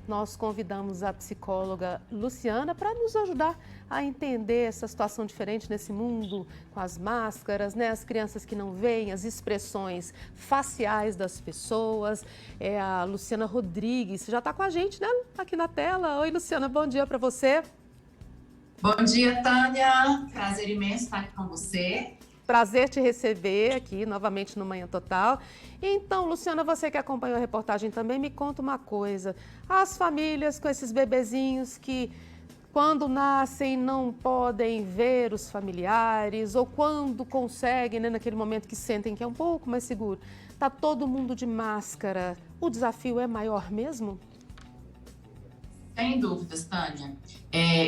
nós convidamos a psicóloga Luciana para nos ajudar a entender essa situação diferente nesse mundo, com as máscaras, né? As crianças que não veem, as expressões faciais das pessoas. É a Luciana Rodrigues, já está com a gente, né? Aqui na tela. Oi, Luciana, bom dia para você. Bom dia, Tânia. Prazer imenso estar aqui com você. Prazer te receber aqui novamente no Manhã Total. Então, Luciana, você que acompanhou a reportagem também, me conta uma coisa. As famílias com esses bebezinhos que, quando nascem, não podem ver os familiares, ou quando conseguem, né, naquele momento que sentem que é um pouco mais seguro, tá todo mundo de máscara. O desafio é maior mesmo? Sem dúvidas, Tânia.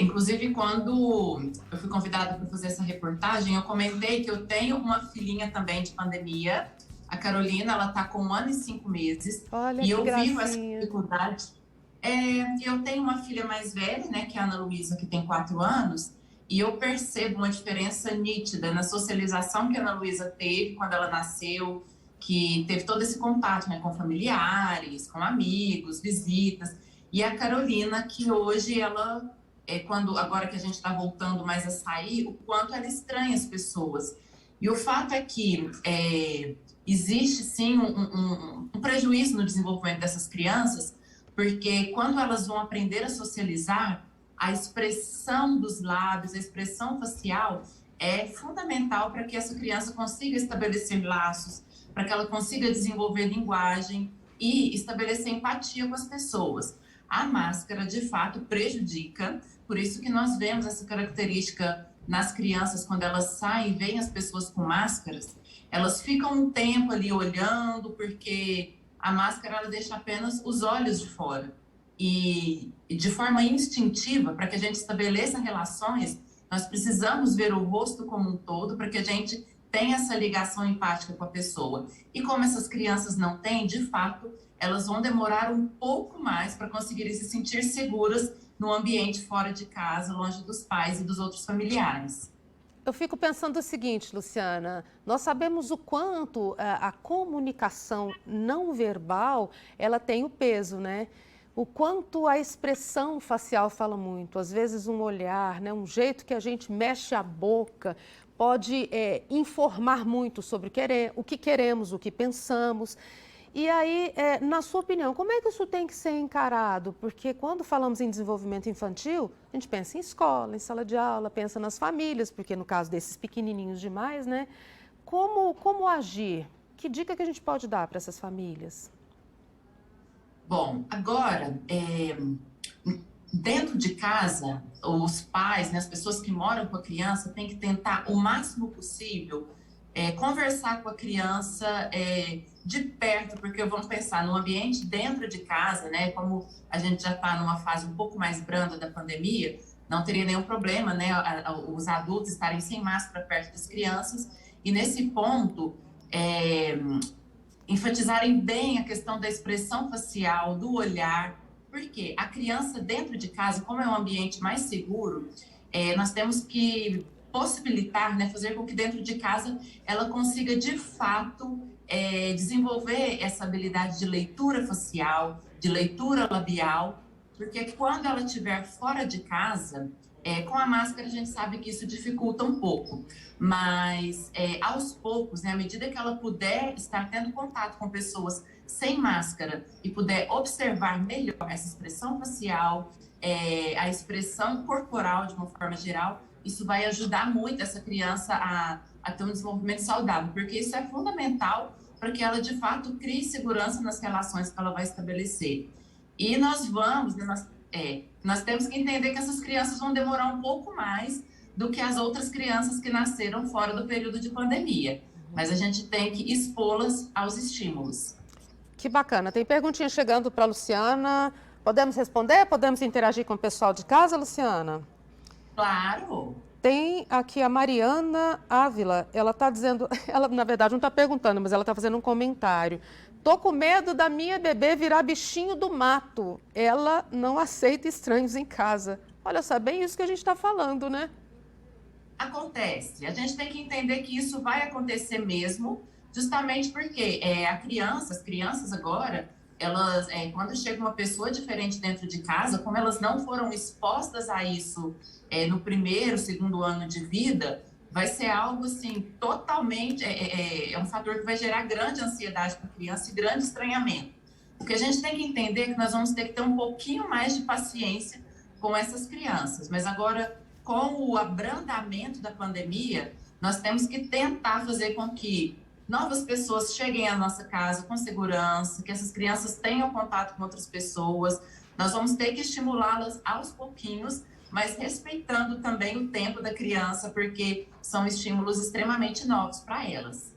Inclusive, quando eu fui convidada para fazer essa reportagem, eu comentei que eu tenho uma filhinha também de pandemia. A Carolina, ela está com 1 ano e 5 meses. Olha E que eu vivo essa gracinha. dificuldade. Eu tenho uma filha mais velha, né, que é a Ana Luísa, que tem 4 anos, e eu percebo uma diferença nítida na socialização que a Ana Luísa teve quando ela nasceu, que teve todo esse contato, né, com familiares, com amigos, visitas. E a Carolina, que hoje ela, agora que a gente está voltando mais a sair, o quanto ela estranha as pessoas. E o fato é que existe sim um prejuízo no desenvolvimento dessas crianças, porque quando elas vão aprender a socializar, a expressão dos lábios, a expressão facial é fundamental para que essa criança consiga estabelecer laços, para que ela consiga desenvolver linguagem e estabelecer empatia com as pessoas. A máscara, de fato, prejudica, por isso que nós vemos essa característica nas crianças, quando elas saem e veem as pessoas com máscaras, elas ficam um tempo ali olhando, porque a máscara ela deixa apenas os olhos de fora. E de forma instintiva, para que a gente estabeleça relações, nós precisamos ver o rosto como um todo, para que a gente tenha essa ligação empática com a pessoa. E como essas crianças não têm, de fato, elas vão demorar um pouco mais para conseguirem se sentir seguras no ambiente fora de casa, longe dos pais e dos outros familiares. Eu fico pensando o seguinte, Luciana, nós sabemos o quanto a comunicação não verbal, ela tem o peso, né? O quanto a expressão facial fala muito. Às vezes um olhar, né? Um jeito que a gente mexe a boca pode informar muito sobre o que queremos, o que pensamos. E aí, na sua opinião, como é que isso tem que ser encarado? Porque quando falamos em desenvolvimento infantil, a gente pensa em escola, em sala de aula, pensa nas famílias, porque no caso desses pequenininhos demais, né? Como agir? Que dica que a gente pode dar para essas famílias? Bom, agora, dentro de casa, os pais, né, as pessoas que moram com a criança, têm que tentar o máximo possível conversar com a criança de perto, porque vamos pensar no ambiente dentro de casa, né? Como a gente já está numa fase um pouco mais branda da pandemia, não teria nenhum problema, né? Os adultos estarem sem máscara perto das crianças, e nesse ponto, enfatizarem bem a questão da expressão facial, do olhar, porque a criança dentro de casa, como é um ambiente mais seguro, nós temos que possibilitar, né, fazer com que dentro de casa ela consiga de fato desenvolver essa habilidade de leitura facial, de leitura labial, porque quando ela estiver fora de casa, com a máscara a gente sabe que isso dificulta um pouco, mas aos poucos, né, à medida que ela puder estar tendo contato com pessoas sem máscara e puder observar melhor essa expressão facial, a expressão corporal de uma forma geral, isso vai ajudar muito essa criança a ter um desenvolvimento saudável, porque isso é fundamental para que ela, de fato, crie segurança nas relações que ela vai estabelecer. E nós vamos, né, nós temos que entender que essas crianças vão demorar um pouco mais do que as outras crianças que nasceram fora do período de pandemia, mas a gente tem que expô-las aos estímulos. Que bacana. Tem perguntinha chegando para a Luciana. Podemos responder? Podemos interagir com o pessoal de casa, Luciana? Claro! Tem aqui a Mariana Ávila, ela está dizendo, ela na verdade não está perguntando, mas ela está fazendo um comentário. Tô com medo da minha bebê virar bichinho do mato. Ela não aceita estranhos em casa. Olha só, bem isso que a gente está falando, né? Acontece. A gente tem que entender que isso vai acontecer mesmo, justamente porque as crianças agora, elas, quando chega uma pessoa diferente dentro de casa, como elas não foram expostas a isso no primeiro, segundo ano de vida, vai ser algo assim totalmente, um fator que vai gerar grande ansiedade para a criança e grande estranhamento. O que a gente tem que entender é que nós vamos ter que ter um pouquinho mais de paciência com essas crianças, mas agora, com o abrandamento da pandemia, nós temos que tentar fazer com que novas pessoas cheguem à nossa casa com segurança, que essas crianças tenham contato com outras pessoas. Nós vamos ter que estimulá-las aos pouquinhos, mas respeitando também o tempo da criança, porque são estímulos extremamente novos para elas.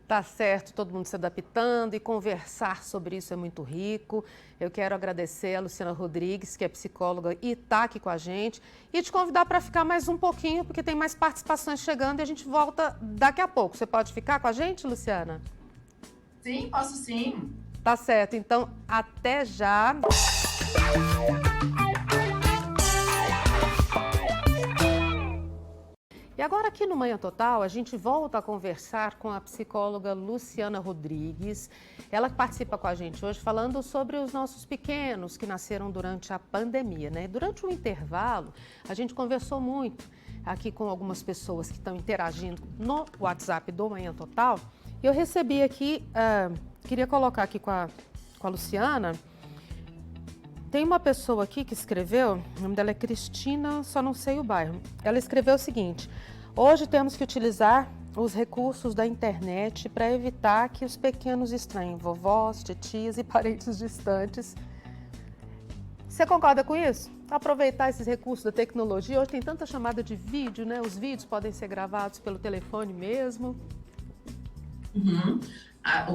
Tá certo, todo mundo se adaptando e conversar sobre isso é muito rico. Eu quero agradecer a Luciana Rodrigues, que é psicóloga e está aqui com a gente, e te convidar para ficar mais um pouquinho, porque tem mais participações chegando e a gente volta daqui a pouco. Você pode ficar com a gente, Luciana? Sim, posso sim. Tá certo, então até já. E agora aqui no Manhã Total, a gente volta a conversar com a psicóloga Luciana Rodrigues. Ela participa com a gente hoje falando sobre os nossos pequenos que nasceram durante a pandemia, né? Durante o intervalo, a gente conversou muito aqui com algumas pessoas que estão interagindo no WhatsApp do Manhã Total. E eu recebi aqui, queria colocar aqui com a Luciana. Tem uma pessoa aqui que escreveu, o nome dela é Cristina, só não sei o bairro. Ela escreveu o seguinte: hoje temos que utilizar os recursos da internet para evitar que os pequenos estranhem vovós, titias e parentes distantes. Você concorda com isso? Aproveitar esses recursos da tecnologia. Hoje tem tanta chamada de vídeo, né? Os vídeos podem ser gravados pelo telefone mesmo. Uhum.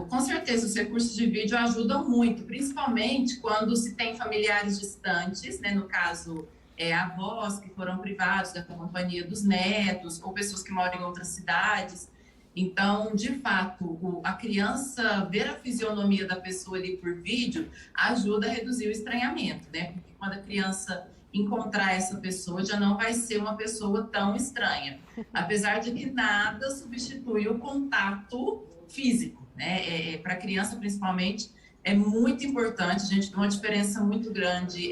Com certeza, os recursos de vídeo ajudam muito, principalmente quando se tem familiares distantes, né? No caso, avós que foram privados da companhia dos netos, ou pessoas que moram em outras cidades. Então, de fato, a criança ver a fisionomia da pessoa ali por vídeo ajuda a reduzir o estranhamento, né? Porque quando a criança encontrar essa pessoa, já não vai ser uma pessoa tão estranha. Apesar de que nada substitui o contato físico, né? Para a criança, principalmente, é muito importante. A gente vê uma diferença muito grande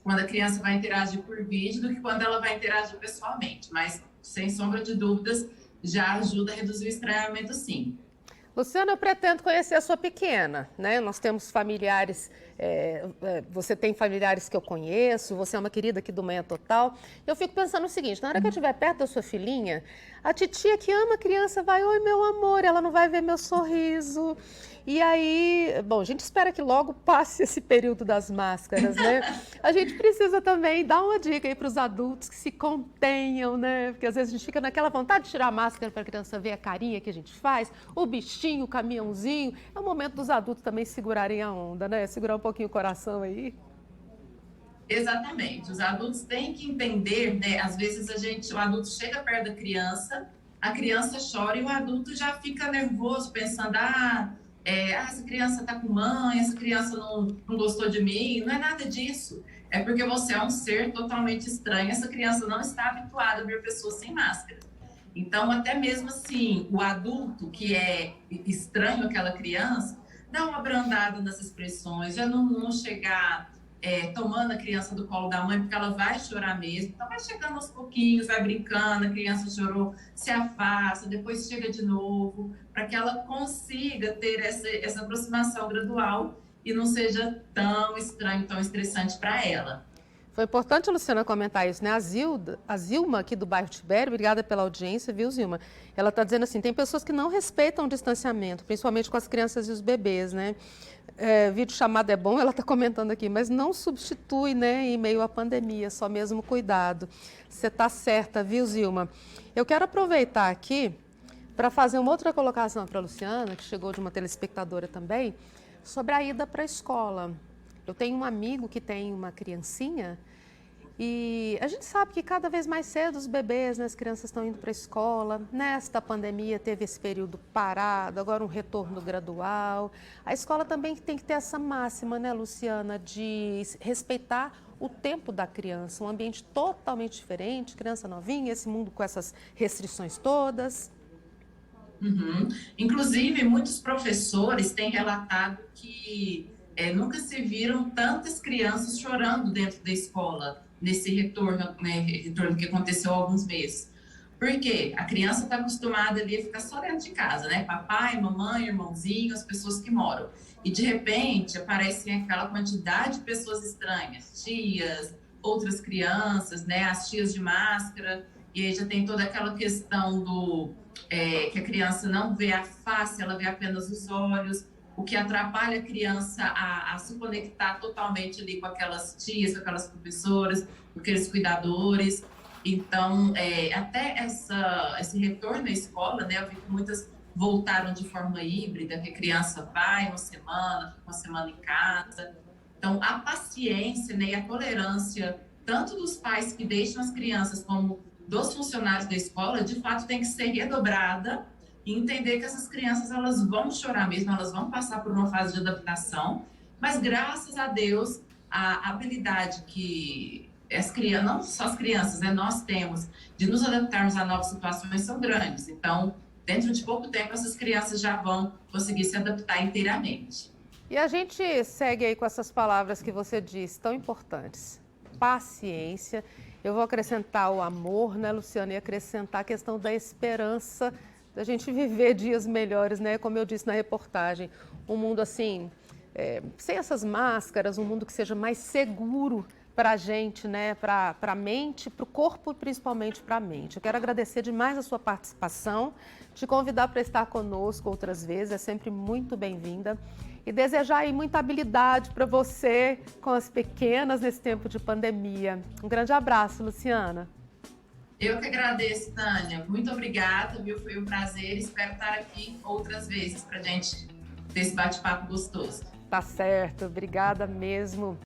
quando a criança vai interagir por vídeo do que quando ela vai interagir pessoalmente. Mas, sem sombra de dúvidas, já ajuda a reduzir o estranhamento, sim. Luciana, eu pretendo conhecer a sua pequena, né? Nós temos familiares, você tem familiares que eu conheço, você é uma querida aqui do Manhã Total. Eu fico pensando o seguinte: na hora que eu estiver perto da sua filhinha, a titia que ama a criança vai, oi meu amor, ela não vai ver meu sorriso. E aí, bom, a gente espera que logo passe esse período das máscaras, né? A gente precisa também dar uma dica aí para os adultos que se contenham, né? Porque às vezes a gente fica naquela vontade de tirar a máscara para a criança ver a carinha que a gente faz, o bichinho, o caminhãozinho. É o momento dos adultos também segurarem a onda, né? Segurar um pouquinho o coração aí. Exatamente. Os adultos têm que entender, né? Às vezes o adulto chega perto da criança, a criança chora e o adulto já fica nervoso, pensando, essa criança está com mãe, essa criança não gostou de mim. Não é nada disso. É porque você é um ser totalmente estranho. Essa criança não está habituada a ver pessoas sem máscara. Então, até mesmo assim, o adulto que é estranho àquela criança, dá uma abrandada nas expressões, já não chegar tomando a criança do colo da mãe, porque ela vai chorar mesmo. Então, vai chegando aos pouquinhos, vai brincando, a criança chorou, se afasta, depois chega de novo, para que ela consiga ter essa aproximação gradual e não seja tão estranho, tão estressante para ela. Foi importante a Luciana comentar isso, né? A Zilma, aqui do bairro Tibério, obrigada pela audiência, viu, Zilma? Ela está dizendo assim, tem pessoas que não respeitam o distanciamento, principalmente com as crianças e os bebês, né? Vídeo chamado é bom, ela está comentando aqui, mas não substitui, né, em meio à pandemia, só mesmo cuidado. Você está certa, viu, Zilma? Eu quero aproveitar aqui para fazer uma outra colocação para a Luciana, que chegou de uma telespectadora também, sobre a ida para a escola. Eu tenho um amigo que tem uma criancinha e a gente sabe que cada vez mais cedo os bebês, né, as crianças estão indo para a escola. Nesta pandemia teve esse período parado, agora um retorno gradual. A escola também tem que ter essa máxima, né, Luciana, de respeitar o tempo da criança, um ambiente totalmente diferente, criança novinha, esse mundo com essas restrições todas. Uhum. Inclusive, muitos professores têm relatado que nunca se viram tantas crianças chorando dentro da escola, nesse retorno, né, retorno que aconteceu há alguns meses. Por quê? A criança está acostumada ali a ficar só dentro de casa, né? Papai, mamãe, irmãozinho, as pessoas que moram. E de repente aparecem aquela quantidade de pessoas estranhas, tias, outras crianças, né? As tias de máscara, e aí já tem toda aquela questão que a criança não vê a face, ela vê apenas os olhos, o que atrapalha a criança a se conectar totalmente ali com aquelas tias, com aquelas professoras, com aqueles cuidadores. Então, até esse retorno à escola, né, eu vi que muitas voltaram de forma híbrida, que a criança vai fica uma semana em casa. Então, a paciência, né, e a tolerância, tanto dos pais que deixam as crianças, como dos funcionários da escola, de fato tem que ser redobrada e entender que essas crianças elas vão chorar mesmo, elas vão passar por uma fase de adaptação, mas graças a Deus, a habilidade que as crianças, não só as crianças, né, nós temos de nos adaptarmos a novas situações são grandes. Então, dentro de pouco tempo, essas crianças já vão conseguir se adaptar inteiramente. E a gente segue aí com essas palavras que você disse, tão importantes. Paciência. Eu vou acrescentar o amor, né, Luciana? E acrescentar a questão da esperança, da gente viver dias melhores, né? Como eu disse na reportagem, um mundo assim, sem essas máscaras, um mundo que seja mais seguro para a gente, né? Para a mente, para o corpo e principalmente para a mente. Eu quero agradecer demais a sua participação, te convidar para estar conosco outras vezes, é sempre muito bem-vinda. E desejar aí muita habilidade para você com as pequenas nesse tempo de pandemia. Um grande abraço, Luciana. Eu que agradeço, Tânia. Muito obrigada, viu? Foi um prazer. Espero estar aqui outras vezes para a gente ter esse bate-papo gostoso. Tá certo, obrigada mesmo.